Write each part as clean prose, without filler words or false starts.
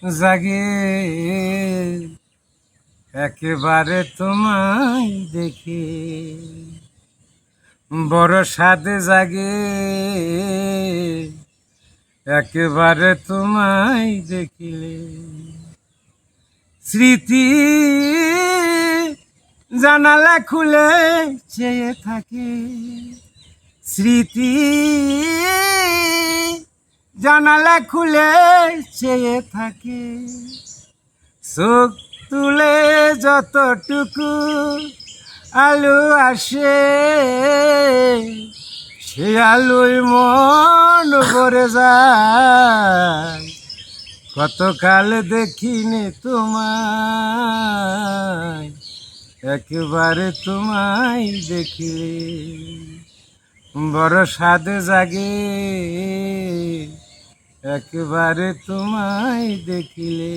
জাগে একেবারে তোমায় দেখে, বড় স্বাদ জাগে একেবারে তোমায় দেখিলে। স্মৃতি জানালা খুলে চেয়ে থাকে, স্মৃতি জানালা খুলে চেয়ে থাকে। চোখ তুলে যতটুকু আলো আসে, সে আলোয় মন ভরে যায়। কতকাল দেখিনি তোমায়, একেবারে তোমায় দেখিলে বড় স্বাদ জাগে একেবারে তোমায় দেখিলে।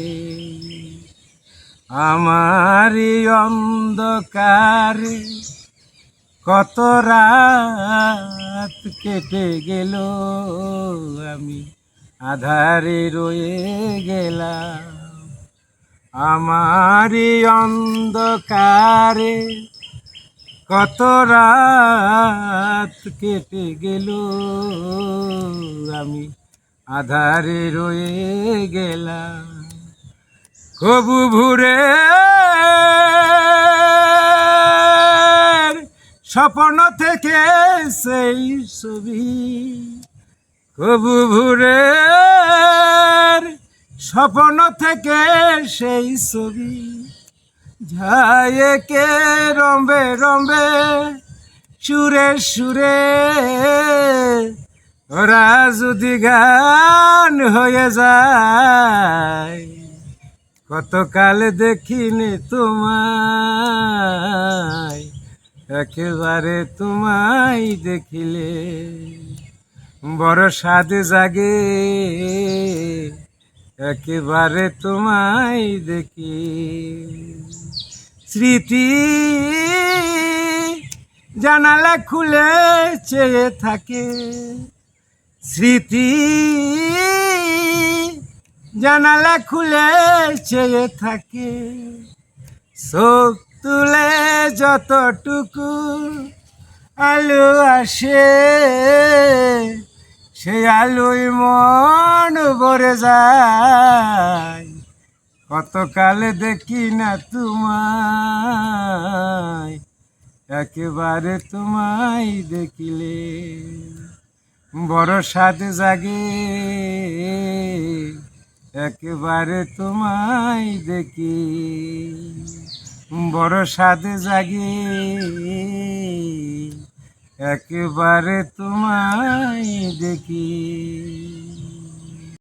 আমার এই অন্ধকারে কত রাত কেটে গেল, আমি আধারে রয়ে গেলাম। আমার এই অন্ধকারে কত রাত কেটে গেল, আমি আধারে রয়ে গেলাম। কবু ভুরে স্বপ্ন থেকে সেই ছবি, কবু ভুরে স্বপ্ন থেকে সেই ছবি, ঝায়েকে রম্বে রম্বে সুরে সুরে ওরা যদি গান হয়ে যায়। কতকাল দেখিনি তোমায়, একেবারে তোমায় দেখিলে বড় স্বাদ জাগে একেবারে তোমায় দেখি। স্মৃতি জানালা খুলে চেয়ে থাকে, স্মৃতি জানালা খুলে চেয়ে থাকে। চোখ তুলে যতটুকু আলো আসে, সে আলোয় মন ভরে যায়। কতকাল দেখি না তোমায়, একেবারে তোমায় দেখিলে বড় স্বাদ জাগে একেবারে তোমায় দেখি, বড় স্বাদ জাগে একেবারে তোমায় দেখি।